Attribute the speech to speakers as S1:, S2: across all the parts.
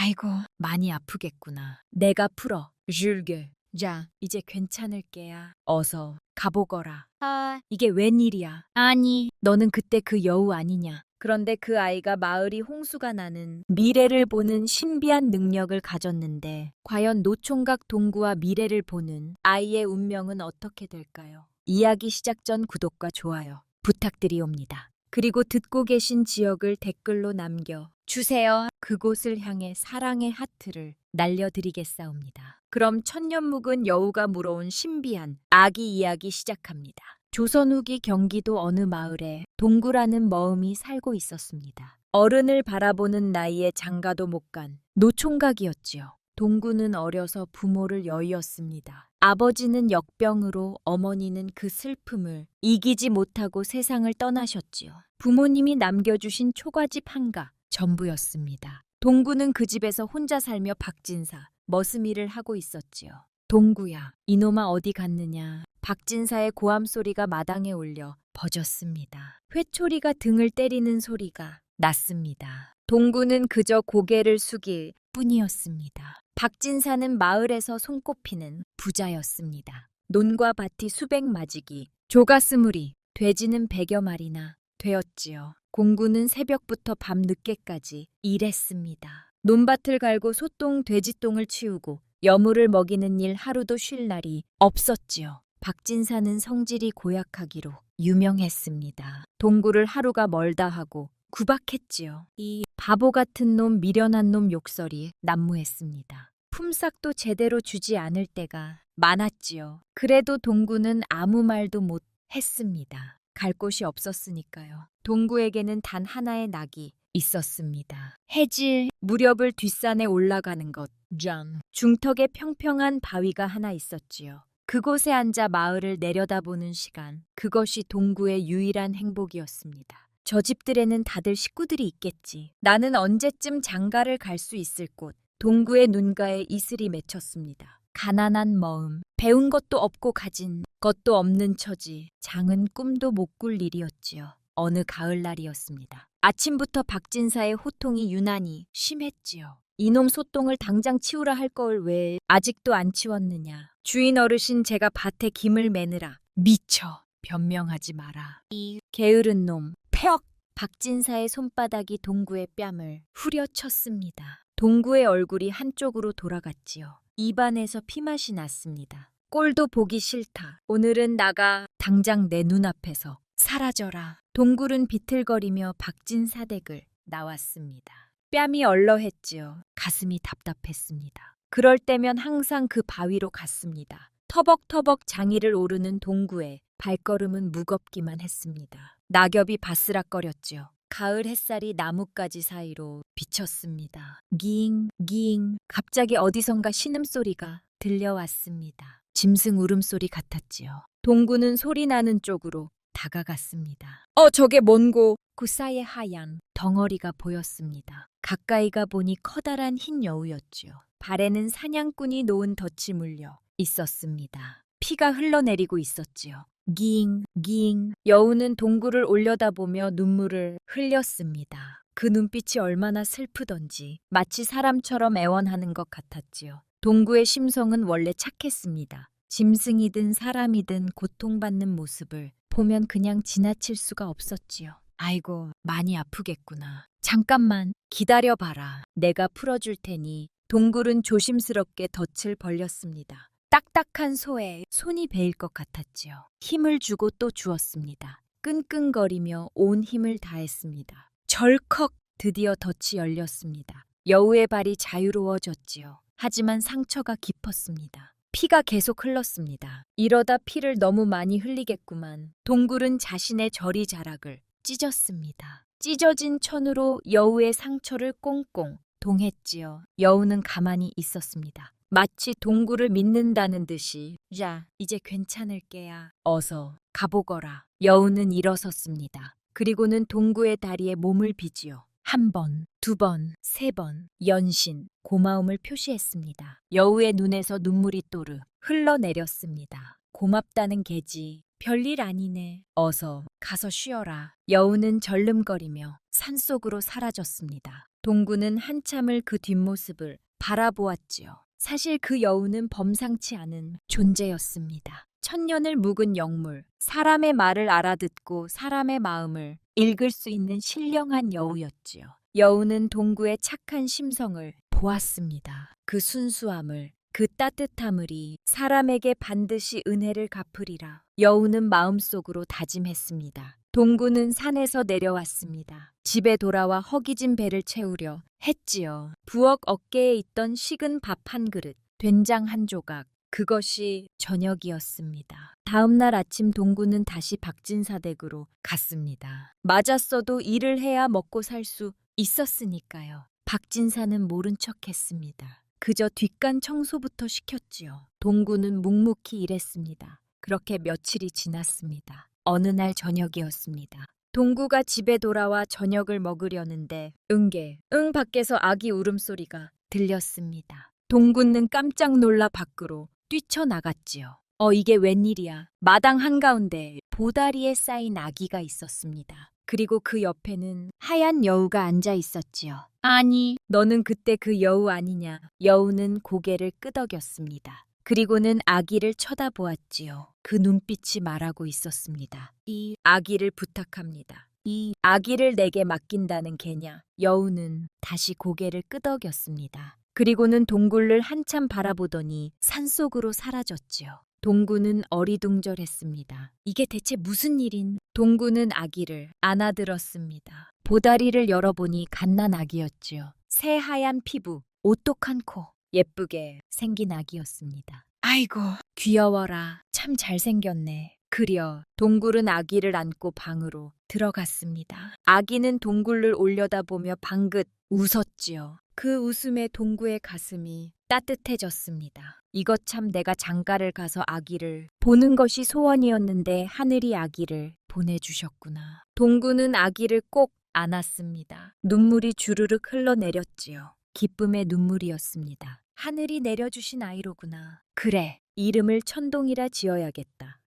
S1: 아이고, 많이 아프겠구나. 내가 풀어. 줄게. 자, 이제 괜찮을 게야. 어서 가보거라. 아, 이게 웬일이야? 아니, 너는 그때 그 여우 아니냐? 그런데 그 아이가 마을이 홍수가 나는 미래를 보는 신비한 능력을 가졌는데 과연 노총각 동구와 미래를 보는 아이의 운명은 어떻게 될까요? 이야기 시작 전 구독과 좋아요 부탁드리옵니다. 그리고 듣고 계신 지역을 댓글로 남겨 주세요. 그곳을 향해 사랑의 하트를 날려드리겠사옵니다. 그럼 천년 묵은 여우가 물어온 신비한 아기 이야기 시작합니다. 조선 후기 경기도 어느 마을에 동구라는 머음이 살고 있었습니다. 어른을 바라보는 나이에 장가도 못 간 노총각이었지요. 동구는 어려서 부모를 여의었습니다. 아버지는 역병으로, 어머니는 그 슬픔을 이기지 못하고 세상을 떠나셨지요. 부모님이 남겨주신 초가집 한가 전부였습니다. 동구는 그 집에서 혼자 살며 박진사, 머슴일을 하고 있었지요. 동구야, 이놈아 어디 갔느냐. 박진사의 고함 소리가 마당에 울려 퍼졌습니다. 회초리가 등을 때리는 소리가 났습니다. 동구는 그저 고개를 숙일 뿐이었습니다. 박진사는 마을에서 손꼽히는 부자였습니다. 논과 밭이 수백 마지기, 조가 스물이, 돼지는 100여 마리나 되었지요. 공구는 새벽부터 밤 늦게까지 일했습니다. 논밭을 갈고 소똥, 돼지똥을 치우고 여물을 먹이는 일 하루도 쉴 날이 없었지요. 박진사는 성질이 고약하기로 유명했습니다. 동구를 하루가 멀다 하고 구박했지요. 이 바보 같은 놈, 미련한 놈 욕설이 난무했습니다. 품삯도 제대로 주지 않을 때가 많았지요. 그래도 동구는 아무 말도 못 했습니다. 갈 곳이 없었으니까요. 동구에게는 단 하나의 낙이 있었습니다. 해질 무렵을 뒷산에 올라가는 것. 중턱에 평평한 바위가 하나 있었지요. 그곳에 앉아 마을을 내려다보는 시간. 그것이 동구의 유일한 행복이었습니다. 저 집들에는 다들 식구들이 있겠지. 나는 언제쯤 장가를 갈 수 있을 곳. 동구의 눈가에 이슬이 맺혔습니다. 가난한 머음, 배운 것도 없고 가진 것도 없는 처지. 장은 꿈도 못 꿀 일이었지요. 어느 가을날이었습니다. 아침부터 박진사의 호통이 유난히 심했지요. 이놈 소똥을 당장 치우라 할 걸 왜 아직도 안 치웠느냐. 주인 어르신, 제가 밭에 김을 매느라. 미쳐. 변명하지 마라. 이 게으른 놈. 폐역! 박진사의 손바닥이 동구의 뺨을 후려쳤습니다. 동구의 얼굴이 한쪽으로 돌아갔지요. 입안에서 피맛이 났습니다. 꼴도 보기 싫다. 오늘은 나가 당장 내 눈앞에서 사라져라. 동굴은 비틀거리며 박진사 댁을 나왔습니다. 뺨이 얼렁했지요. 가슴이 답답했습니다. 그럴 때면 항상 그 바위로 갔습니다. 터벅터벅 장이를 오르는 동구의 발걸음은 무겁기만 했습니다. 낙엽이 바스락거렸지요. 가을 햇살이 나뭇가지 사이로 비쳤습니다. 기잉 갑자기 어디선가 신음소리가 들려왔습니다. 짐승 울음소리 같았지요. 동구는 소리 나는 쪽으로 다가갔습니다. 저게 뭔고? 그 사이에 하얀 덩어리가 보였습니다. 가까이 가 보니 커다란 흰 여우였지요. 발에는 사냥꾼이 놓은 덫이 물려 있었습니다. 피가 흘러내리고 있었지요. 기잉 여우는 동구를 올려다보며 눈물을 흘렸습니다. 그 눈빛이 얼마나 슬프던지 마치 사람처럼 애원하는 것 같았지요. 동구의 심성은 원래 착했습니다. 짐승이든 사람이든 고통받는 모습을 보면 그냥 지나칠 수가 없었지요. 아이고, 많이 아프겠구나. 잠깐만 기다려봐라. 내가 풀어줄 테니. 동굴은 조심스럽게 덫을 벌렸습니다. 딱딱한 소에 손이 베일 것 같았지요. 힘을 주고 또 주었습니다. 끙끙거리며 온 힘을 다했습니다. 절컥! 드디어 덫이 열렸습니다. 여우의 발이 자유로워졌지요. 하지만 상처가 깊었습니다. 피가 계속 흘렀습니다. 이러다 피를 너무 많이 흘리겠구만. 동굴은 자신의 저리자락을 찢었습니다. 찢어진 천으로 여우의 상처를 꽁꽁 동했지요. 여우는 가만히 있었습니다. 마치 동굴을 믿는다는 듯이. 자, 이제 괜찮을 게야. 어서 가보거라. 여우는 일어섰습니다. 그리고는 동구의 다리에 몸을 비지어 한 번, 두 번, 세 번 연신 고마움을 표시했습니다. 여우의 눈에서 눈물이 또르 흘러내렸습니다. 고맙다는 게지. 별일 아니네. 어서 가서 쉬어라. 여우는 절름거리며 산속으로 사라졌습니다. 동구는 한참을 그 뒷모습을 바라보았지요. 사실 그 여우는 범상치 않은 존재였습니다. 천년을 묵은 영물, 사람의 말을 알아듣고 사람의 마음을 읽을 수 있는 신령한 여우였지요. 여우는 동구의 착한 심성을 보았습니다. 그 순수함을, 그 따뜻함을이 사람에게 반드시 은혜를 갚으리라. 여우는 마음속으로 다짐했습니다. 동구는 산에서 내려왔습니다. 집에 돌아와 허기진 배를 채우려 했지요. 부엌 어깨에 있던 식은 밥 한 그릇, 된장 한 조각, 그것이 저녁이었습니다. 다음 날 아침 동구는 다시 박진사 댁으로 갔습니다. 맞았어도 일을 해야 먹고 살 수 있었으니까요. 박진사는 모른 척했습니다. 그저 뒷간 청소부터 시켰지요. 동구는 묵묵히 일했습니다. 그렇게 며칠이 지났습니다. 어느 날 저녁이었습니다. 동구가 집에 돌아와 저녁을 먹으려는데 밖에서 아기 울음소리가 들렸습니다. 동구는 깜짝 놀라 밖으로 뛰쳐나갔지요. 이게 웬일이야. 마당 한가운데 보다리에 쌓인 아기가 있었습니다. 그리고 그 옆에는 하얀 여우가 앉아 있었지요. 아니, 너는 그때 그 여우 아니냐. 여우는 고개를 끄덕였습니다. 그리고는 아기를 쳐다보았지요. 그 눈빛이 말하고 있었습니다. 이 아기를 부탁합니다. 이 아기를 내게 맡긴다는 개냐. 여우는 다시 고개를 끄덕였습니다. 그리고는 동굴을 한참 바라보더니 산속으로 사라졌지요. 동구는 어리둥절했습니다. 이게 대체 무슨 일인? 동구는 아기를 안아들었습니다. 보다리를 열어보니 갓난 아기였지요. 새하얀 피부, 오똑한 코, 예쁘게 생긴 아기였습니다. 아이고, 귀여워라. 참 잘생겼네. 그려 동굴은 아기를 안고 방으로 들어갔습니다. 아기는 동굴을 올려다보며 방긋 웃었지요. 그 웃음에 동구의 가슴이 따뜻해졌습니다. 이것 참 내가 장가를 가서 아기를 보는 것이 소원이었는데 하늘이 아기를 보내주셨구나. 동구는 아기를 꼭 안았습니다. 눈물이 주르륵 흘러내렸지요. 기쁨의 눈물이었습니다. 하늘이 내려주신 아이로구나. 그래, 이름을 천동이라 지어야겠다.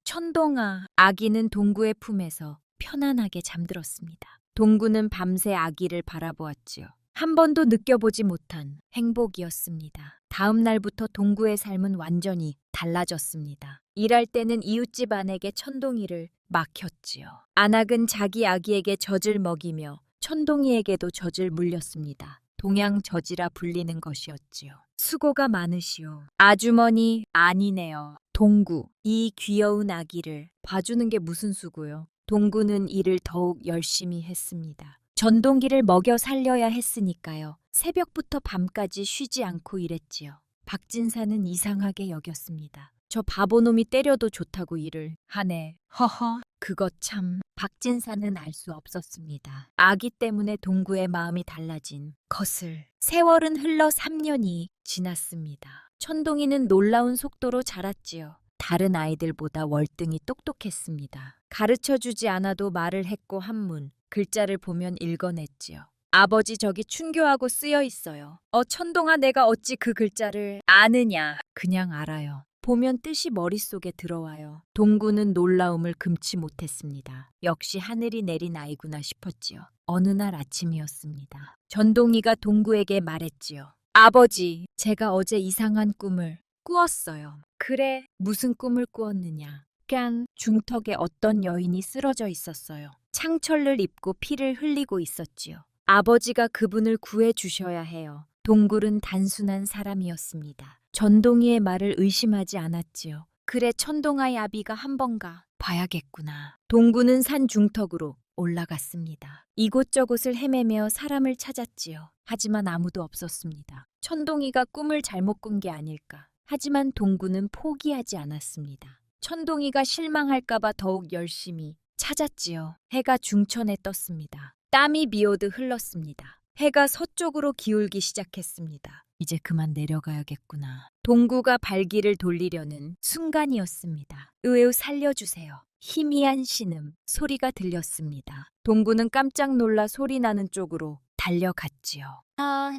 S1: 천동아. 아기는 동구의 품에서 편안하게 잠들었습니다. 동구는 밤새 아기를 바라보았지요. 한 번도 느껴보지 못한 행복이었습니다. 다음 날부터 동구의 삶은 완전히 달라졌습니다. 일할 때는 이웃집 아내에게 천동이를 맡겼지요. 안악은 자기 아기에게 젖을 먹이며 천동이에게도 젖을 물렸습니다. 동양 젖이라 불리는 것이었지요. 수고가 많으시오. 아주머니 아니네요. 동구, 이 귀여운 아기를 봐주는 게 무슨 수고요. 동구는 일을 더욱 열심히 했습니다. 전동기를 먹여 살려야 했으니까요. 새벽부터 밤까지 쉬지 않고 일했지요. 박진사는 이상하게 여겼습니다. 저 바보놈이 때려도 좋다고 일을 하네. 허허. 그것 참 박진사는 알 수 없었습니다. 아기 때문에 동구의 마음이 달라진 것을. 세월은 흘러 3년이 지났습니다. 천동이는 놀라운 속도로 자랐지요. 다른 아이들보다 월등히 똑똑했습니다. 가르쳐주지 않아도 말을 했고 한문, 글자를 보면 읽어냈지요. 아버지 저기 춘교하고 쓰여 있어요. 천동아 내가 어찌 그 글자를 아느냐. 그냥 알아요. 보면 뜻이 머릿속에 들어와요. 동구는 놀라움을 금치 못했습니다. 역시 하늘이 내린 아이구나 싶었지요. 어느 날 아침이었습니다. 전동이가 동구에게 말했지요. 아버지, 제가 어제 이상한 꿈을 꾸었어요. 그래, 무슨 꿈을 꾸었느냐. 깐 중턱에 어떤 여인이 쓰러져 있었어요. 창철을 입고 피를 흘리고 있었지요. 아버지가 그분을 구해 주셔야 해요. 동굴은 단순한 사람이었습니다. 전동이의 말을 의심하지 않았지요. 그래, 천동아의 아비가 한 번 가 봐야겠구나. 동구는 산 중턱으로 올라갔습니다. 이곳저곳을 헤매며 사람을 찾았지요. 하지만 아무도 없었습니다. 천동이가 꿈을 잘못 꾼 게 아닐까. 하지만 동구는 포기하지 않았습니다. 천동이가 실망할까봐 더욱 열심히 찾았지요. 해가 중천에 떴습니다. 땀이 비오듯 흘렀습니다. 해가 서쪽으로 기울기 시작했습니다. 이제 그만 내려가야겠구나. 동구가 발길을 돌리려는 순간이었습니다. 으에우 살려주세요. 희미한 신음 소리가 들렸습니다. 동구는 깜짝 놀라 소리 나는 쪽으로 달려갔지요.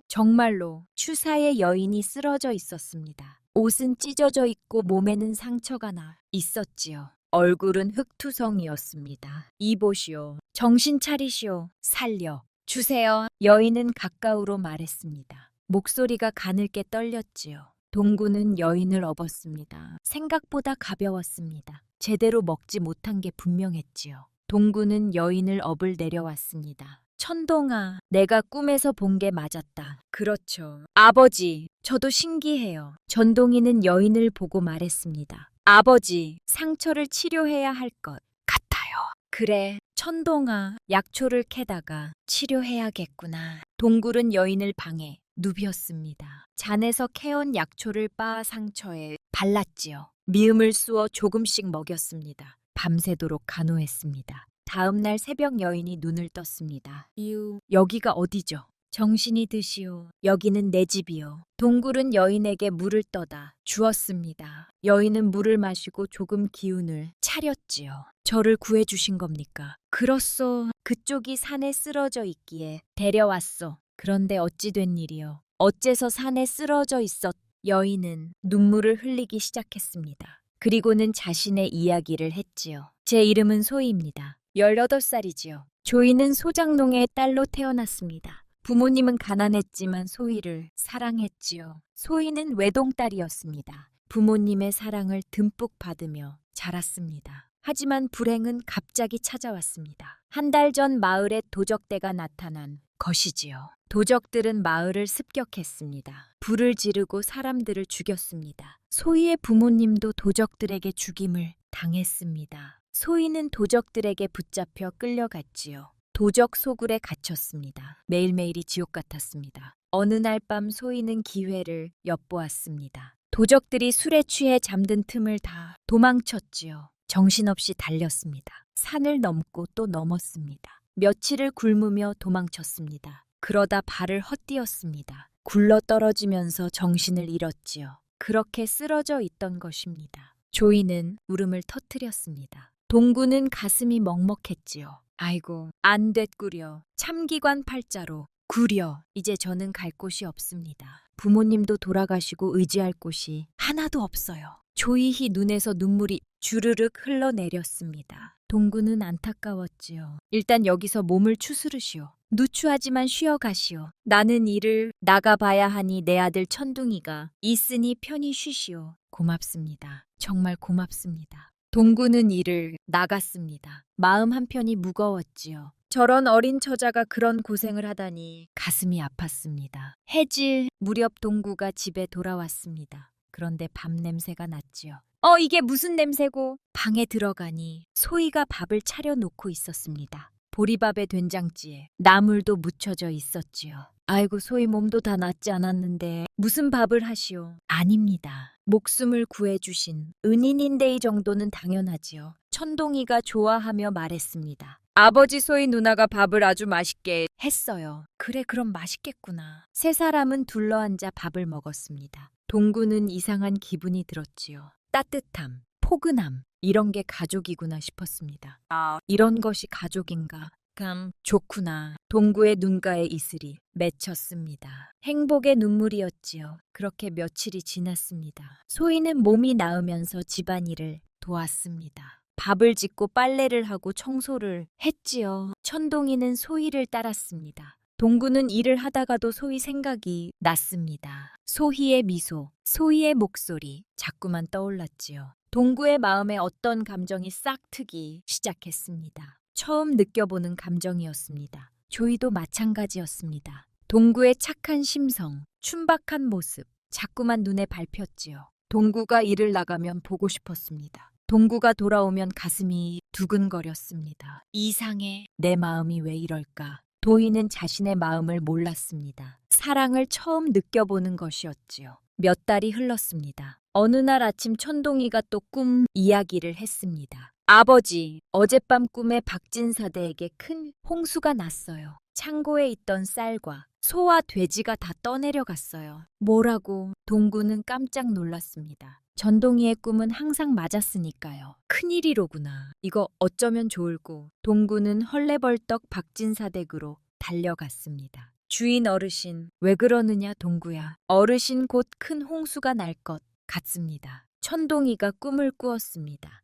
S1: 정말로 추사의 여인이 쓰러져 있었습니다. 옷은 찢어져 있고 몸에는 상처가 나 있었지요. 얼굴은 흙투성이었습니다. 이보시오. 정신 차리시오. 살려 주세요. 여인은 가까우로 말했습니다. 목소리가 가늘게 떨렸지요. 동구는 여인을 업었습니다. 생각보다 가벼웠습니다. 제대로 먹지 못한 게 분명했지요. 동구는 여인을 업을 내려왔습니다. 천동아, 내가 꿈에서 본 게 맞았다. 그렇죠. 아버지, 저도 신기해요. 전동이는 여인을 보고 말했습니다. 아버지, 상처를 치료해야 할 것 같아요. 그래, 천동아, 약초를 캐다가 치료해야겠구나. 동굴은 여인을 방에 누비었습니다. 잔에서 캐온 약초를 빻아 상처에 발랐지요. 미음을 쑤어 조금씩 먹였습니다. 밤새도록 간호했습니다. 다음 날 새벽 여인이 눈을 떴습니다. 여기가 어디죠? 정신이 드시오. 여기는 내 집이요. 동굴은 여인에게 물을 떠다 주었습니다. 여인은 물을 마시고 조금 기운을 차렸지요. 저를 구해주신 겁니까? 그렇소. 그쪽이 산에 쓰러져 있기에 데려왔소. 그런데 어찌 된 일이요? 어째서 산에 쓰러져 있었? 여인은 눈물을 흘리기 시작했습니다. 그리고는 자신의 이야기를 했지요. 제 이름은 소희입니다. 18살이지요. 조이는 소장농의 딸로 태어났습니다. 부모님은 가난했지만 소희를 사랑했지요. 소희는 외동딸이었습니다. 부모님의 사랑을 듬뿍 받으며 자랐습니다. 하지만 불행은 갑자기 찾아왔습니다. 한 달 전 마을에 도적대가 나타난 것이지요. 도적들은 마을을 습격했습니다. 불을 지르고 사람들을 죽였습니다. 소희의 부모님도 도적들에게 죽임을 당했습니다. 소희는 도적들에게 붙잡혀 끌려갔지요. 도적 소굴에 갇혔습니다. 매일매일이 지옥 같았습니다. 어느 날 밤 소희는 기회를 엿보았습니다. 도적들이 술에 취해 잠든 틈을 다 도망쳤지요. 정신없이 달렸습니다. 산을 넘고 또 넘었습니다. 며칠을 굶으며 도망쳤습니다. 그러다 발을 헛디뎠습니다. 굴러 떨어지면서 정신을 잃었지요. 그렇게 쓰러져 있던 것입니다. 조이는 울음을 터뜨렸습니다. 동구는 가슴이 먹먹했지요. 아이고, 안 됐구려. 참기관 팔자로 구려. 이제 저는 갈 곳이 없습니다. 부모님도 돌아가시고 의지할 곳이 하나도 없어요. 조이희 눈에서 눈물이 주르륵 흘러내렸습니다. 동구는 안타까웠지요. 일단 여기서 몸을 추스르시오. 누추하지만 쉬어가시오. 나는 일을 나가봐야 하니 내 아들 천둥이가 있으니 편히 쉬시오. 고맙습니다. 정말 고맙습니다. 동구는 일을 나갔습니다. 마음 한편이 무거웠지요. 저런 어린 처자가 그런 고생을 하다니 가슴이 아팠습니다. 해질 무렵 동구가 집에 돌아왔습니다. 그런데 밥 냄새가 났지요. 이게 무슨 냄새고? 방에 들어가니 소희가 밥을 차려놓고 있었습니다. 보리밥에 된장찌에 나물도 묻혀져 있었지요. 아이고, 소희 몸도 다 낫지 않았는데 무슨 밥을 하시오? 아닙니다. 목숨을 구해주신 은인인데 이 정도는 당연하지요. 천동이가 좋아하며 말했습니다. 아버지 소희 누나가 밥을 아주 맛있게 했어요. 그래, 그럼 맛있겠구나. 세 사람은 둘러앉아 밥을 먹었습니다. 동구는 이상한 기분이 들었지요. 따뜻함, 포근함, 이런 게 가족이구나 싶었습니다. 이런 것이 가족인가? 좋구나. 동구의 눈가에 이슬이 맺혔습니다. 행복의 눈물이었지요. 그렇게 며칠이 지났습니다. 소희는 몸이 나으면서 집안일을 도왔습니다. 밥을 짓고 빨래를 하고 청소를 했지요. 천동이는 소희를 따랐습니다. 동구는 일을 하다가도 소희 생각이 났습니다. 소희의 미소, 소희의 목소리 자꾸만 떠올랐지요. 동구의 마음에 어떤 감정이 싹 트기 시작했습니다. 처음 느껴보는 감정이었습니다. 조이도 마찬가지였습니다. 동구의 착한 심성, 춘박한 모습 자꾸만 눈에 밟혔지요. 동구가 일을 나가면 보고 싶었습니다. 동구가 돌아오면 가슴이 두근거렸습니다. 이상해. 내 마음이 왜 이럴까? 도희는 자신의 마음을 몰랐습니다. 사랑을 처음 느껴보는 것이었지요. 몇 달이 흘렀습니다. 어느 날 아침 천동이가 또 꿈 이야기를 했습니다. 아버지, 어젯밤 꿈에 박진사대에게 큰 홍수가 났어요. 창고에 있던 쌀과 소와 돼지가 다 떠내려갔어요. 뭐라고? 동구는 깜짝 놀랐습니다. 전동이의 꿈은 항상 맞았으니까요. 큰일이로구나. 이거 어쩌면 좋을꼬. 동구는 헐레벌떡 박진사댁으로 달려갔습니다. 주인 어르신, 왜 그러느냐 동구야. 어르신 곧 큰 홍수가 날 것 같습니다. 천동이가 꿈을 꾸었습니다.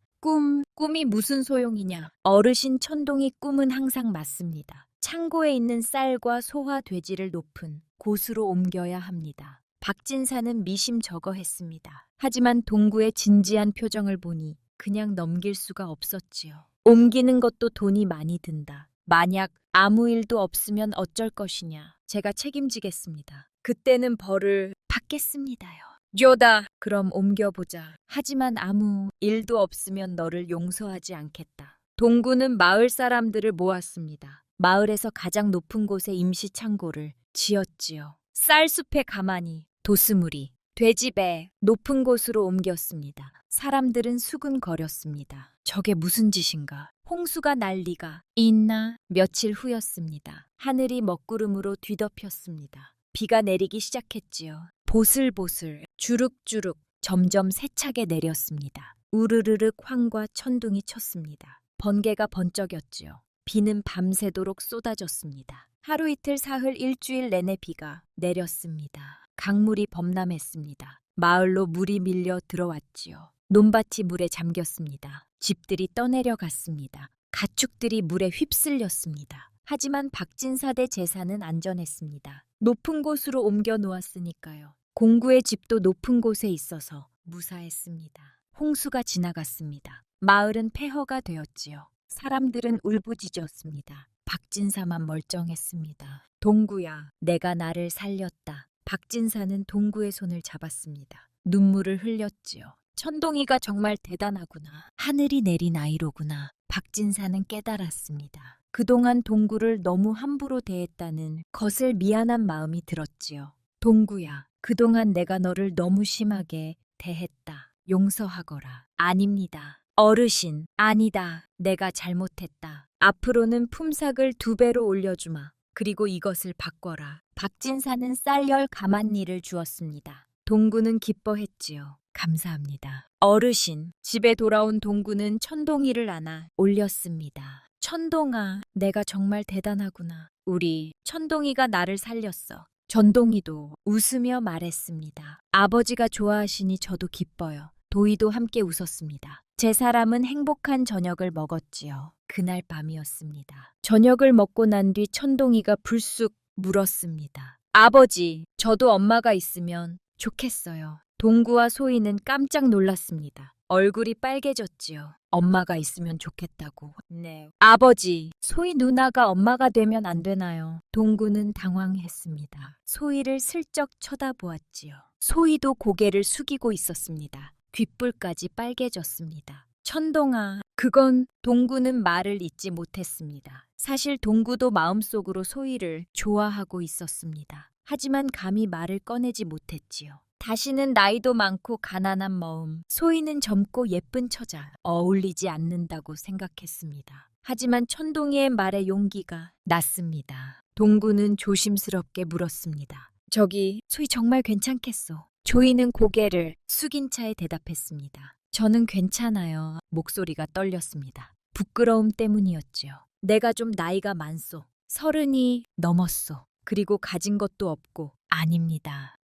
S1: 꿈이 무슨 소용이냐. 어르신 천동이 꿈은 항상 맞습니다. 창고에 있는 쌀과 소화 돼지를 높은 곳으로 옮겨야 합니다. 박진사는 미심저거했습니다. 하지만 동구의 진지한 표정을 보니 그냥 넘길 수가 없었지요. 옮기는 것도 돈이 많이 든다. 만약 아무 일도 없으면 어쩔 것이냐. 제가 책임지겠습니다. 그때는 벌을 받겠습니다요. 요다. 그럼 옮겨보자. 하지만 아무 일도 없으면 너를 용서하지 않겠다. 동구는 마을 사람들을 모았습니다. 마을에서 가장 높은 곳에 임시 창고를 지었지요. 쌀숲에 가만히 도스무리, 돼지배 높은 곳으로 옮겼습니다. 사람들은 수근거렸습니다. 저게 무슨 짓인가? 홍수가 날 리가 있나? 며칠 후였습니다. 하늘이 먹구름으로 뒤덮였습니다. 비가 내리기 시작했지요. 보슬보슬, 주룩주룩, 점점 세차게 내렸습니다. 우르르륵 황과 천둥이 쳤습니다. 번개가 번쩍였지요. 비는 밤새도록 쏟아졌습니다. 하루 이틀 사흘 일주일 내내 비가 내렸습니다. 강물이 범람했습니다. 마을로 물이 밀려 들어왔지요. 논밭이 물에 잠겼습니다. 집들이 떠내려갔습니다. 가축들이 물에 휩쓸렸습니다. 하지만 박진사대 재산은 안전했습니다. 높은 곳으로 옮겨 놓았으니까요. 공구의 집도 높은 곳에 있어서 무사했습니다. 홍수가 지나갔습니다. 마을은 폐허가 되었지요. 사람들은 울부짖었습니다. 박진사만 멀쩡했습니다. 동구야, 내가 나를 살렸다. 박진사는 동구의 손을 잡았습니다. 눈물을 흘렸지요. 천동이가 정말 대단하구나. 하늘이 내린 아이로구나. 박진사는 깨달았습니다. 그동안 동구를 너무 함부로 대했다는 거슬 미안한 마음이 들었지요. 동구야, 그동안 내가 너를 너무 심하게 대했다. 용서하거라. 아닙니다. 어르신, 아니다. 내가 잘못했다. 앞으로는 품삯을 2배로 올려주마. 그리고 이것을 바꿔라. 박진사는 쌀 10가마니를 주었습니다. 동구는 기뻐했지요. 감사합니다. 어르신, 집에 돌아온 동구는 천동이를 안아 올렸습니다. 천동아, 내가 정말 대단하구나. 우리 천동이가 나를 살렸어. 전동이도 웃으며 말했습니다. 아버지가 좋아하시니 저도 기뻐요. 도희도 함께 웃었습니다. 제 사람은 행복한 저녁을 먹었지요. 그날 밤이었습니다. 저녁을 먹고 난 뒤 천동이가 불쑥 물었습니다. 아버지, 저도 엄마가 있으면 좋겠어요. 동구와 소희는 깜짝 놀랐습니다. 얼굴이 빨개졌지요. 엄마가 있으면 좋겠다고. 네. 아버지, 소희 누나가 엄마가 되면 안 되나요? 동구는 당황했습니다. 소희를 슬쩍 쳐다보았지요. 소희도 고개를 숙이고 있었습니다. 귓불까지 빨개졌습니다. 천동아, 그건 동구는 말을 잇지 못했습니다. 사실 동구도 마음속으로 소희를 좋아하고 있었습니다. 하지만 감히 말을 꺼내지 못했지요. 다시는 나이도 많고 가난한 머음, 소희는 젊고 예쁜 처자, 어울리지 않는다고 생각했습니다. 하지만 천동이의 말에 용기가 났습니다. 동구는 조심스럽게 물었습니다. 저기, 소희 정말 괜찮겠소? 조이는 고개를 숙인 채 대답했습니다. 저는 괜찮아요. 목소리가 떨렸습니다. 부끄러움 때문이었지요. 내가 좀 나이가 많소. 30이 넘었소. 그리고 가진 것도 없고. 아닙니다.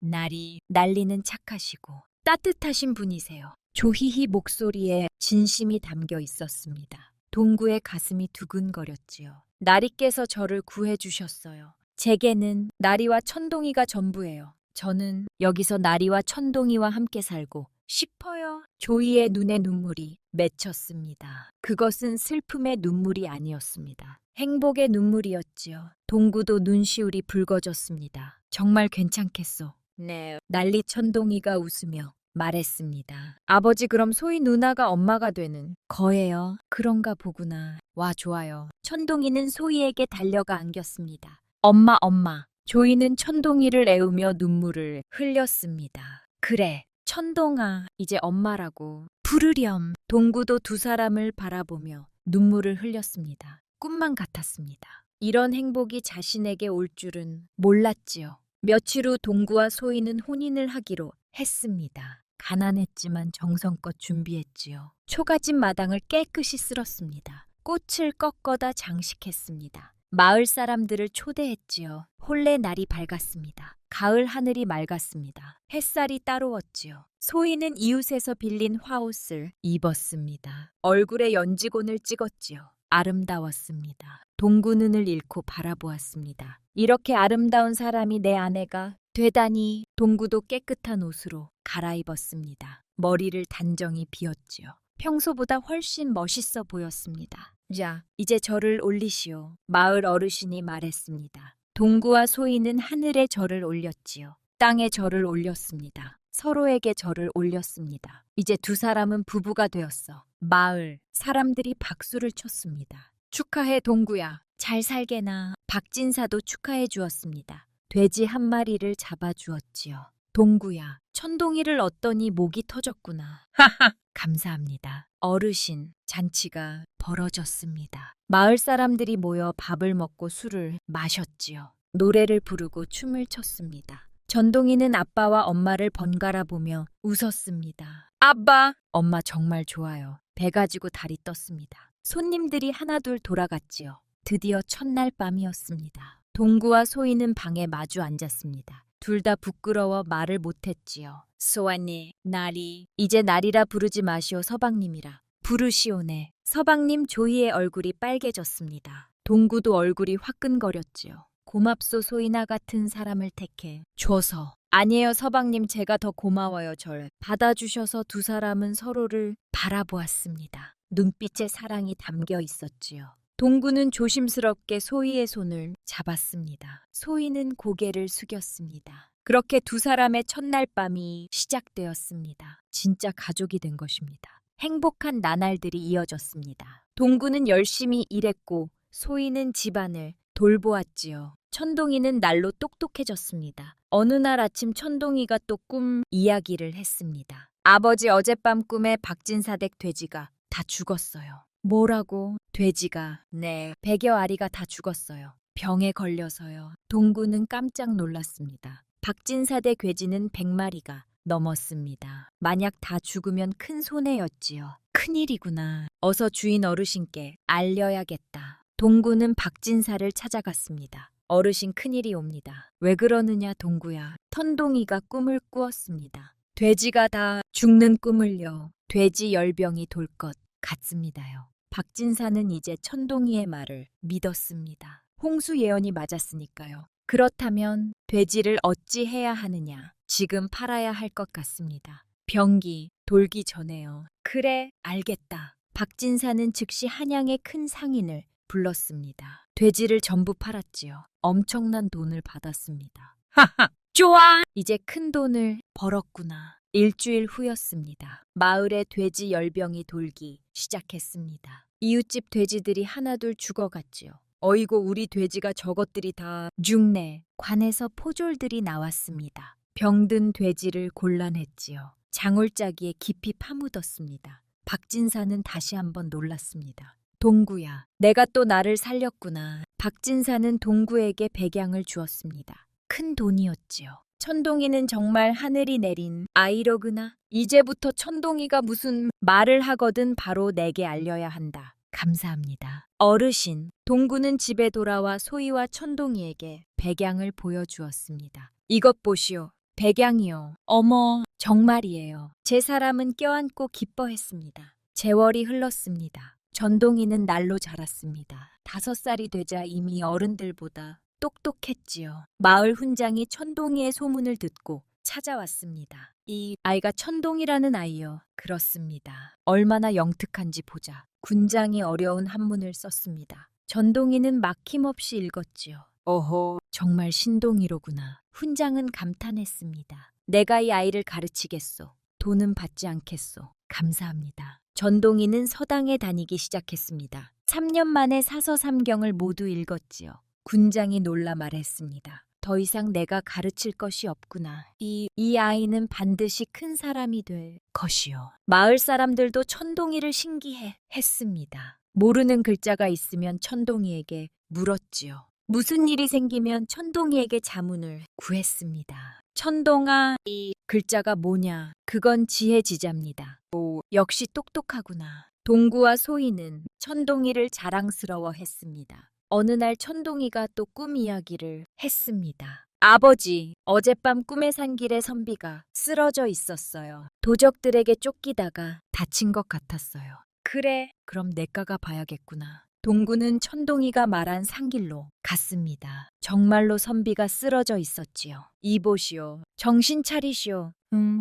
S1: 날리는 착하시고 따뜻하신 분이세요. 조희희 목소리에 진심이 담겨 있었습니다. 동구의 가슴이 두근거렸지요. 나리께서 저를 구해주셨어요. 제게는 나리와 천동이가 전부예요. 저는 여기서 나리와 천동이와 함께 살고 싶어요. 조이의 눈에 눈물이 맺혔습니다. 그것은 슬픔의 눈물이 아니었습니다. 행복의 눈물이었지요. 동구도 눈시울이 붉어졌습니다. 정말 괜찮겠소? 네. 난리 천동이가 웃으며 말했습니다. 아버지, 그럼 소희 누나가 엄마가 되는 거예요? 그런가 보구나. 와, 좋아요. 천동이는 소희에게 달려가 안겼습니다. 엄마, 엄마. 조이는 천동이를 애우며 눈물을 흘렸습니다. 그래, 천동아, 이제 엄마라고 부르렴. 동구도 두 사람을 바라보며 눈물을 흘렸습니다. 꿈만 같았습니다. 이런 행복이 자신에게 올 줄은 몰랐지요. 며칠 후 동구와 소희는 혼인을 하기로 했습니다. 가난했지만 정성껏 준비했지요. 초가집 마당을 깨끗이 쓸었습니다. 꽃을 꺾어다 장식했습니다. 마을 사람들을 초대했지요. 혼례 날이 밝았습니다. 가을 하늘이 맑았습니다. 햇살이 따로웠지요. 소희는 이웃에서 빌린 화옷을 입었습니다. 얼굴에 연지곤을 찍었지요. 아름다웠습니다. 동구 눈을 잃고 바라보았습니다. 이렇게 아름다운 사람이 내 아내가 되다니. 동구도 깨끗한 옷으로 갈아입었습니다. 머리를 단정히 빗었지요. 평소보다 훨씬 멋있어 보였습니다. 자, 이제 저를 올리시오. 마을 어르신이 말했습니다. 동구와 소희는 하늘에 절을 올렸지요. 땅에 절을 올렸습니다. 서로에게 절을 올렸습니다. 이제 두 사람은 부부가 되었어. 마을 사람들이 박수를 쳤습니다. 축하해 동구야. 잘 살게나. 박진사도 축하해 주었습니다. 돼지 한 마리를 잡아주었지요. 동구야, 천동이를 얻더니 목이 터졌구나. 하하. 감사합니다. 어르신, 잔치가 벌어졌습니다. 마을 사람들이 모여 밥을 먹고 술을 마셨지요. 노래를 부르고 춤을 췄습니다. 전동이는 아빠와 엄마를 번갈아 보며 웃었습니다. 아빠! 엄마 정말 좋아요. 배 가지고 다리 떴습니다. 손님들이 하나둘 돌아갔지요. 드디어 첫날 밤이었습니다. 동구와 소희는 방에 마주 앉았습니다. 둘 다 부끄러워 말을 못했지요. 소아님, 나리. 이제 나리라 부르지 마시오 서방님이라. 부르시오네. 서방님. 조이의 얼굴이 빨개졌습니다. 동구도 얼굴이 화끈거렸지요. 고맙소 소희나 같은 사람을 택해 줘서. 아니에요 서방님, 제가 더 고마워요. 절 받아주셔서. 두 사람은 서로를 바라보았습니다. 눈빛에 사랑이 담겨 있었지요. 동구는 조심스럽게 소희의 손을 잡았습니다. 소희는 고개를 숙였습니다. 그렇게 두 사람의 첫날 밤이 시작되었습니다. 진짜 가족이 된 것입니다. 행복한 나날들이 이어졌습니다. 동구는 열심히 일했고 소희는 집안을 돌보았지요. 천동이는 날로 똑똑해졌습니다. 어느 날 아침 천동이가 또 꿈 이야기를 했습니다. 아버지, 어젯밤 꿈에 박진사댁 돼지가 다 죽었어요. 뭐라고? 돼지가? 네, 100여 아리가 다 죽었어요. 병에 걸려서요. 동구는 깜짝 놀랐습니다. 박진사대 돼지는 100마리가 넘었습니다. 만약 다 죽으면 큰 손해였지요. 큰일이구나. 어서 주인 어르신께 알려야겠다. 동구는 박진사를 찾아갔습니다. 어르신, 큰일이 옵니다. 왜 그러느냐 동구야. 천동이가 꿈을 꾸었습니다. 돼지가 다 죽는 꿈을요. 돼지 열병이 돌 것 같습니다요. 박진사는 이제 천동이의 말을 믿었습니다. 홍수 예언이 맞았으니까요. 그렇다면 돼지를 어찌 해야 하느냐. 지금 팔아야 할 것 같습니다. 병기 돌기 전에요. 그래, 알겠다. 박진사는 즉시 한양의 큰 상인을 불렀습니다. 돼지를 전부 팔았지요. 엄청난 돈을 받았습니다. 하하, 좋아! 이제 큰 돈을 벌었구나. 일주일 후였습니다. 마을에 돼지 열병이 돌기 시작했습니다. 이웃집 돼지들이 하나둘 죽어갔지요. 어이고, 우리 돼지가 저것들이 다 죽네. 관에서 포졸들이 나왔습니다. 병든 돼지를 골라냈지요. 장울짜기에 깊이 파묻었습니다. 박진사는 다시 한번 놀랐습니다. 동구야, 내가 또 나를 살렸구나. 박진사는 동구에게 백양을 주었습니다. 큰 돈이었지요. 천동이는 정말 하늘이 내린 아이로구나. 이제부터 천동이가 무슨 말을 하거든 바로 내게 알려야 한다. 감사합니다. 어르신. 동구는 집에 돌아와 소희와 천동이에게 백양을 보여주었습니다. 이것 보시오. 백양이요. 어머, 정말이에요. 제 사람은 껴안고 기뻐했습니다. 세월이 흘렀습니다. 전동이는 날로 자랐습니다. 5살이 되자 이미 어른들보다 똑똑했지요. 마을 훈장이 천동이의 소문을 듣고 찾아왔습니다. 이 아이가 천동이라는 아이요. 그렇습니다. 얼마나 영특한지 보자. 군장이 어려운 한문을 썼습니다. 전동이는 막힘없이 읽었지요. 어허, 정말 신동이로구나. 훈장은 감탄했습니다. 내가 이 아이를 가르치겠소. 돈은 받지 않겠소. 감사합니다. 전동이는 서당에 다니기 시작했습니다. 3년 만에 사서삼경을 모두 읽었지요. 군장이 놀라 말했습니다. 더 이상 내가 가르칠 것이 없구나. 이 아이는 반드시 큰 사람이 될 것이요. 마을 사람들도 천동이를 신기해 했습니다. 모르는 글자가 있으면 천동이에게 물었지요. 무슨 일이 생기면 천동이에게 자문을 구했습니다. 천동아, 이 글자가 뭐냐? 그건 지혜지자입니다. 오, 역시 똑똑하구나. 동구와 소희는 천동이를 자랑스러워했습니다. 어느 날 천동이가 또 꿈 이야기를 했습니다. 아버지, 어젯밤 꿈에 산 길에 선비가 쓰러져 있었어요. 도적들에게 쫓기다가 다친 것 같았어요. 그래, 그럼 내가가 봐야겠구나. 동구는 천동이가 말한 산길로 갔습니다. 정말로 선비가 쓰러져 있었지요. 이보시오. 정신 차리시오.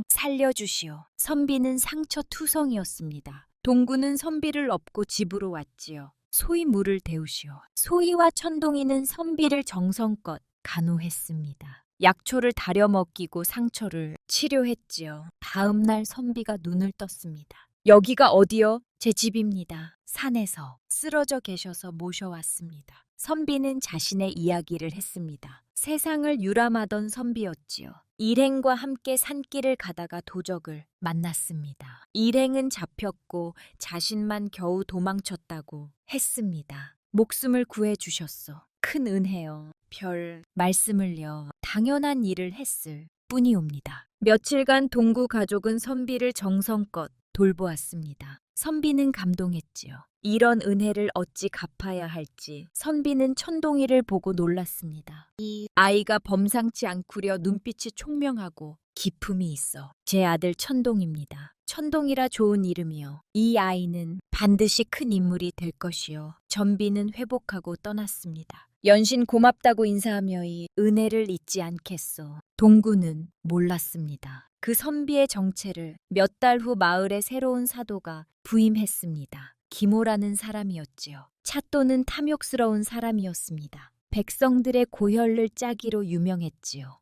S1: 살려주시오. 선비는 상처투성이었습니다. 동구는 선비를 업고 집으로 왔지요. 소희 물을 데우시오. 소희와 천동이는 선비를 정성껏 간호했습니다. 약초를 다려 먹이고 상처를 치료했지요. 다음 날 선비가 눈을 떴습니다. 여기가 어디요? 제 집입니다. 산에서 쓰러져 계셔서 모셔왔습니다. 선비는 자신의 이야기를 했습니다. 세상을 유람하던 선비였지요. 일행과 함께 산길을 가다가 도적을 만났습니다. 일행은 잡혔고 자신만 겨우 도망쳤다고 했습니다. 목숨을 구해주셨어. 큰 은혜요. 별 말씀을요. 당연한 일을 했을 뿐이옵니다. 며칠간 동구 가족은 선비를 정성껏 돌보았습니다. 선비는 감동했지요. 이런 은혜를 어찌 갚아야 할지 선비는 천동이를 보고 놀랐습니다. 이 아이가 범상치 않구려 눈빛이 총명하고 기품이 있어. 제 아들 천동입니다. 천동이라 좋은 이름이요. 이 아이는 반드시 큰 인물이 될 것이요. 전비는 회복하고 떠났습니다. 연신 고맙다고 인사하며 이 은혜를 잊지 않겠소. 동구는 몰랐습니다. 그 선비의 정체를 몇 달 후 마을의 새로운 사도가 부임했습니다. 김호라는 사람이었지요. 찻도는 탐욕스러운 사람이었습니다. 백성들의 고혈을 짜기로 유명했지요.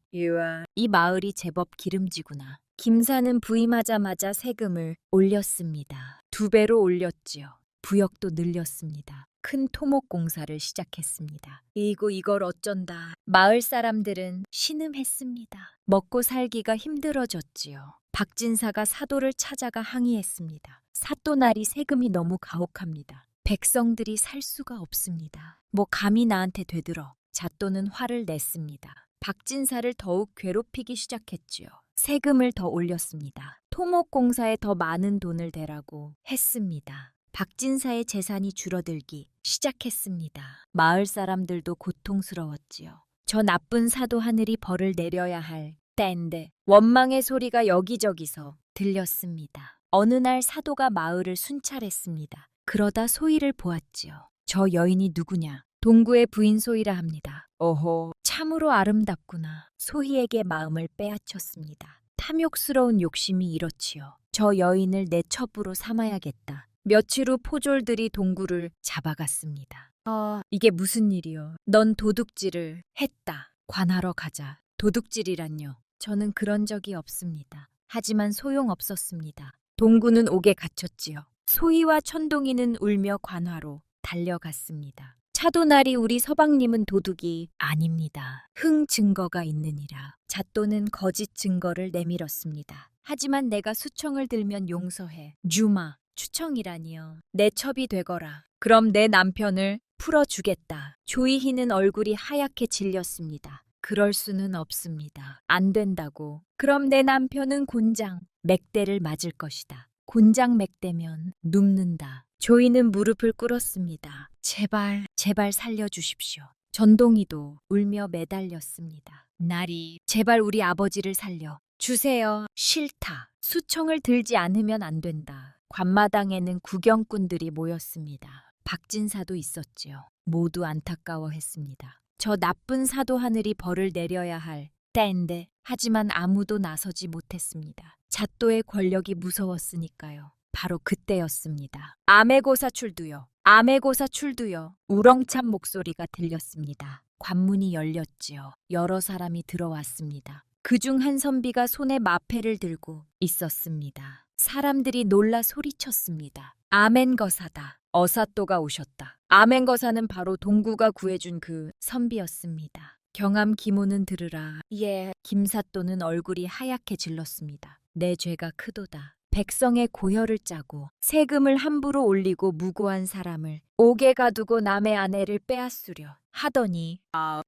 S1: 이 마을이 제법 기름지구나. 김사는 부임하자마자 세금을 올렸습니다. 2배로 올렸지요. 부역도 늘렸습니다. 큰 토목 공사를 시작했습니다. 이걸 어쩐다. 마을 사람들은 신음했습니다. 먹고 살기가 힘들어졌지요. 박진사가 사도를 찾아가 항의했습니다. 사또날이 세금이 너무 가혹합니다. 백성들이 살 수가 없습니다. 감히 나한테 되들어. 잣도는 화를 냈습니다. 박진사를 더욱 괴롭히기 시작했지요. 세금을 더 올렸습니다. 토목공사에 더 많은 돈을 대라고 했습니다. 박진사의 재산이 줄어들기 시작했습니다. 마을 사람들도 고통스러웠지요. 저 나쁜 사도 하늘이 벌을 내려야 할 때인데 원망의 소리가 여기저기서 들렸습니다. 어느 날 사도가 마을을 순찰했습니다. 그러다 소희를 보았지요. 저 여인이 누구냐? 동구의 부인 소희라 합니다. 오호, 참으로 아름답구나. 소희에게 마음을 빼앗겼습니다. 탐욕스러운 욕심이 이렇지요. 저 여인을 내 첩으로 삼아야겠다. 며칠 후 포졸들이 동구를 잡아갔습니다. 이게 무슨 일이요? 넌 도둑질을 했다. 관하러 가자. 도둑질이란요. 저는 그런 적이 없습니다. 하지만 소용없었습니다. 동구는 옥에 갇혔지요. 소희와 천동이는 울며 관하로 달려갔습니다. 차도날이 우리 서방님은 도둑이 아닙니다. 흥 증거가 있느니라. 잣도는 거짓 증거를 내밀었습니다. 하지만 내가 수청을 들면 용서해. 주마, 추청이라니요. 내 첩이 되거라. 그럼 내 남편을 풀어주겠다. 조이희는 얼굴이 하얗게 질렸습니다. 그럴 수는 없습니다. 안 된다고. 그럼 내 남편은 곤장, 맥대를 맞을 것이다. 곤장 맥대면 눕는다. 조이는 무릎을 꿇었습니다. 제발 살려주십시오. 전동이도 울며 매달렸습니다. 나리, 제발 우리 아버지를 살려 주세요. 싫다. 수청을 들지 않으면 안 된다. 관마당에는 구경꾼들이 모였습니다. 박진사도 있었지요. 모두 안타까워했습니다. 저 나쁜 사도 하늘이 벌을 내려야 할 때인데 하지만 아무도 나서지 못했습니다. 잣도의 권력이 무서웠으니까요. 바로 그때였습니다. 아메고사 출두요. 아메고사 출두요. 우렁찬 목소리가 들렸습니다. 관문이 열렸지요. 여러 사람이 들어왔습니다. 그중 한 선비가 손에 마패를 들고 있었습니다. 사람들이 놀라 소리쳤습니다. 아멘거사다. 어사또가 오셨다. 아멘거사는 바로 동구가 구해준 그 선비였습니다. 경암 기모는 들으라. 예. 김사또는 얼굴이 하얗게 질렀습니다. 내 죄가 크도다. 백성의 고혈을 짜고 세금을 함부로 올리고 무고한 사람을 옥에 가두고 남의 아내를 빼앗으려 하더니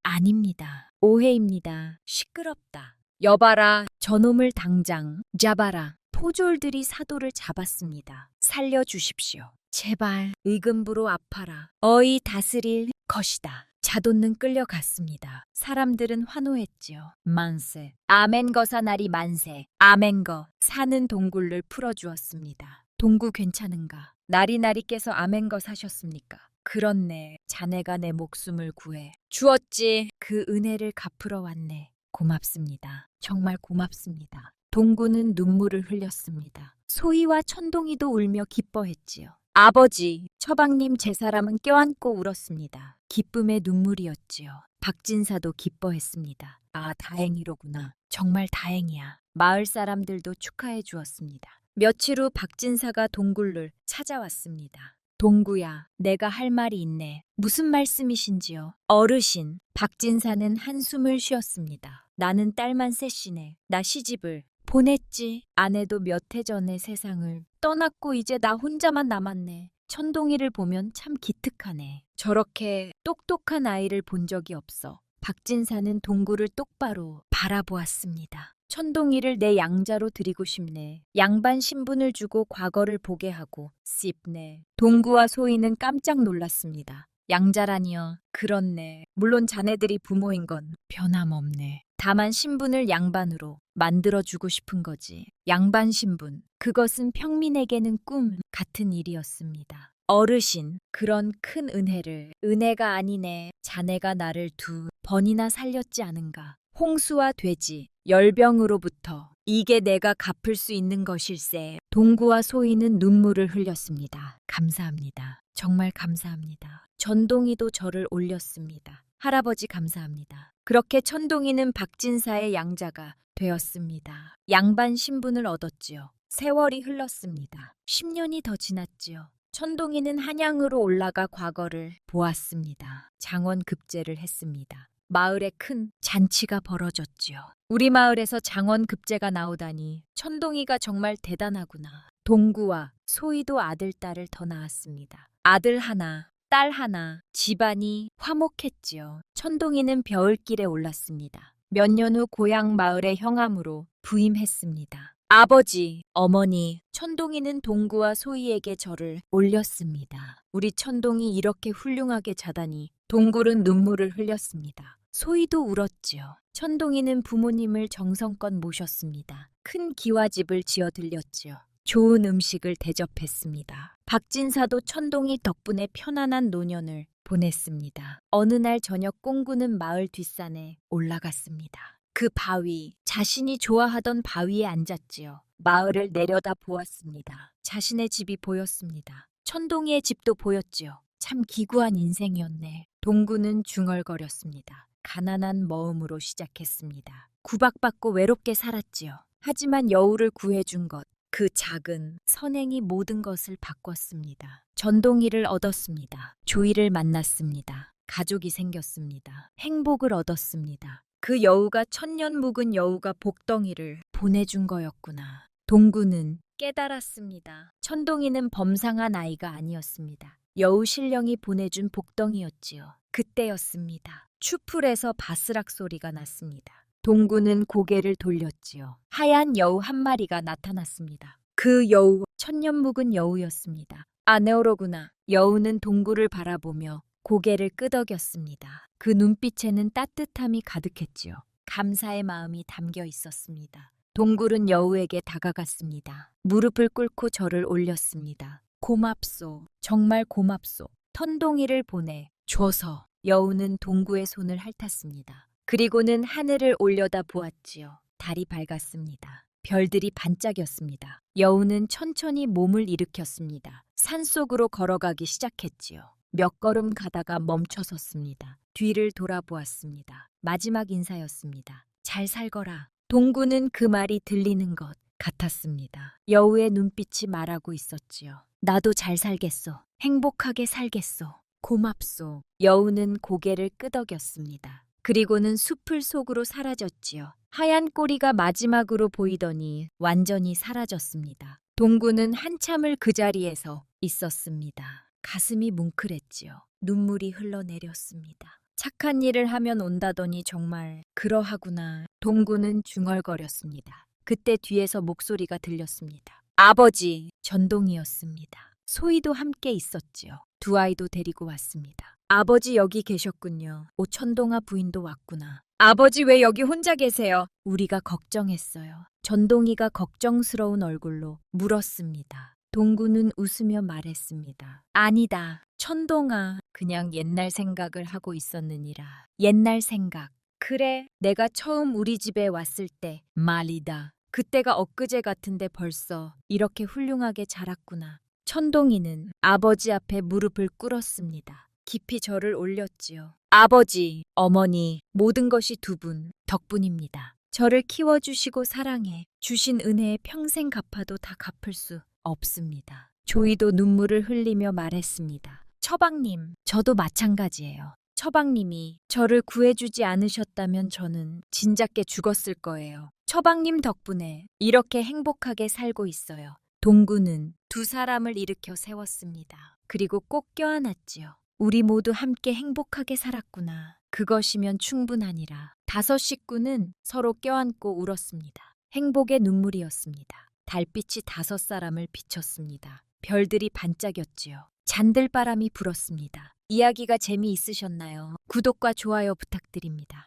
S1: 아닙니다. 오해입니다. 시끄럽다. 여봐라. 저놈을 당장 잡아라. 포졸들이 사도를 잡았습니다. 살려주십시오. 제발 의금부로 아파라. 어이 다스릴 것이다. 자돈는 끌려갔습니다. 사람들은 환호했지요. 만세. 아멘거사 날이 만세. 아멘거. 사는 동굴을 풀어주었습니다. 동구 괜찮은가? 나리나리께서 아멘거 사셨습니까? 그렇네. 자네가 내 목숨을 구해 주었지. 그 은혜를 갚으러 왔네. 고맙습니다. 정말 고맙습니다. 동구는 눈물을 흘렸습니다. 소희와 천동이도 울며 기뻐했지요. 아버지, 처방님 제 사람은 껴안고 울었습니다. 기쁨의 눈물이었지요. 박진사도 기뻐했습니다. 아, 다행이로구나. 정말 다행이야. 마을 사람들도 축하해 주었습니다. 며칠 후 박진사가 동굴을 찾아왔습니다. 동구야, 내가 할 말이 있네. 무슨 말씀이신지요? 어르신, 박진사는 한숨을 쉬었습니다. 나는 딸만 셋이네. 나 시집을 보냈지. 아내도 몇 해 전에 세상을 떠났고 이제 나 혼자만 남았네. 천동이를 보면 참 기특하네. 저렇게 똑똑한 아이를 본 적이 없어. 박진사는 동구를 똑바로 바라보았습니다. 천동이를 내 양자로 드리고 싶네. 양반 신분을 주고 과거를 보게 하고 씹네. 동구와 소희는 깜짝 놀랐습니다. 양자라니요. 그렇네. 물론 자네들이 부모인 건 변함없네. 다만 신분을 양반으로 만들어주고 싶은 거지. 양반 신분. 그것은 평민에게는 꿈 같은 일이었습니다. 어르신, 그런 큰 은혜를. 은혜가 아니네. 자네가 나를 2번이나 살렸지 않은가. 홍수와 돼지, 열병으로부터. 이게 내가 갚을 수 있는 것일세. 동구와 소희는 눈물을 흘렸습니다. 감사합니다. 정말 감사합니다. 전동이도 저를 올렸습니다. 할아버지 감사합니다. 그렇게 천동이는 박진사의 양자가 되었습니다. 양반 신분을 얻었지요. 세월이 흘렀습니다. 10년이 더 지났지요. 천동이는 한양으로 올라가 과거를 보았습니다. 장원급제를 했습니다. 마을에 큰 잔치가 벌어졌지요. 우리 마을에서 장원급제가 나오다니 천동이가 정말 대단하구나. 동구와 소희도 아들, 딸을 더 낳았습니다. 아들 하나, 딸 하나, 집안이 화목했지요. 천동이는 겨울길에 올랐습니다. 몇 년 후 고향 마을의 형암으로 부임했습니다. 아버지, 어머니, 천동이는 동구와 소희에게 절을 올렸습니다. 우리 천동이 이렇게 훌륭하게 자다니. 동굴은 눈물을 흘렸습니다. 소희도 울었지요. 천동이는 부모님을 정성껏 모셨습니다. 큰 기와집을 지어 들렸지요. 좋은 음식을 대접했습니다. 박진사도 천동이 덕분에 편안한 노년을 보냈습니다. 어느 날 저녁 꽁구는 마을 뒷산에 올라갔습니다. 그 바위, 자신이 좋아하던 바위에 앉았지요. 마을을 내려다 보았습니다. 자신의 집이 보였습니다. 천동이의 집도 보였지요. 참 기구한 인생이었네. 동구는 중얼거렸습니다. 가난한 머음으로 시작했습니다. 구박받고 외롭게 살았지요. 하지만 여우를 구해준 것, 그 작은 선행이 모든 것을 바꿨습니다. 전동이를 얻었습니다. 조이를 만났습니다. 가족이 생겼습니다. 행복을 얻었습니다. 그 여우가 천년 묵은 여우가 복덩이를 보내준 거였구나. 동구는 깨달았습니다. 천동이는 범상한 아이가 아니었습니다. 여우 신령이 보내준 복덩이였지요. 그때였습니다. 추풀에서 바스락 소리가 났습니다. 동구는 고개를 돌렸지요. 하얀 여우 한 마리가 나타났습니다. 그 여우, 천년 묵은 여우였습니다. 아네오로구나. 여우는 동구를 바라보며 고개를 끄덕였습니다. 그 눈빛에는 따뜻함이 가득했지요. 감사의 마음이 담겨 있었습니다. 동굴은 여우에게 다가갔습니다. 무릎을 꿇고 절을 올렸습니다. 고맙소. 정말 고맙소. 천동이를 보내 줘서. 여우는 동구의 손을 핥았습니다. 그리고는 하늘을 올려다 보았지요. 달이 밝았습니다. 별들이 반짝였습니다. 여우는 천천히 몸을 일으켰습니다. 산속으로 걸어가기 시작했지요. 몇 걸음 가다가 멈춰섰습니다. 뒤를 돌아보았습니다. 마지막 인사였습니다. 잘 살거라. 동구는 그 말이 들리는 것 같았습니다. 여우의 눈빛이 말하고 있었지요. 나도 잘 살겠소. 행복하게 살겠소. 고맙소. 여우는 고개를 끄덕였습니다. 그리고는 숲을 속으로 사라졌지요. 하얀 꼬리가 마지막으로 보이더니 완전히 사라졌습니다. 동구는 한참을 그 자리에서 있었습니다. 가슴이 뭉클했지요. 눈물이 흘러내렸습니다. 착한 일을 하면 온다더니 정말 그러하구나. 동구는 중얼거렸습니다. 그때 뒤에서 목소리가 들렸습니다. 아버지, 전동이었습니다. 소희도 함께 있었지요. 두 아이도 데리고 왔습니다. 아버지 여기 계셨군요. 오천동아 부인도 왔구나. 아버지 왜 여기 혼자 계세요? 우리가 걱정했어요. 전동이가 걱정스러운 얼굴로 물었습니다. 동구는 웃으며 말했습니다. 아니다. 천동아. 그냥 옛날 생각을 하고 있었느니라. 옛날 생각. 그래. 내가 처음 우리 집에 왔을 때 말이다. 그때가 엊그제 같은데 벌써 이렇게 훌륭하게 자랐구나. 천동이는 아버지 앞에 무릎을 꿇었습니다. 깊이 절을 올렸지요. 아버지, 어머니, 모든 것이 두 분 덕분입니다. 저를 키워주시고 사랑해 주신 은혜에 평생 갚아도 다 갚을 수 없습니다. 조이도 눈물을 흘리며 말했습니다. 처방님, 저도 마찬가지예요. 처방님이 저를 구해주지 않으셨다면 저는 진작에 죽었을 거예요. 처방님 덕분에 이렇게 행복하게 살고 있어요. 동구는 두 사람을 일으켜 세웠습니다. 그리고 꼭 껴안았지요. 우리 모두 함께 행복하게 살았구나. 그것이면 충분하니라. 다섯 식구는 서로 껴안고 울었습니다. 행복의 눈물이었습니다. 달빛이 다섯 사람을 비췄습니다. 별들이 반짝였지요. 잔들바람이 불었습니다. 이야기가 재미있으셨나요? 구독과 좋아요 부탁드립니다.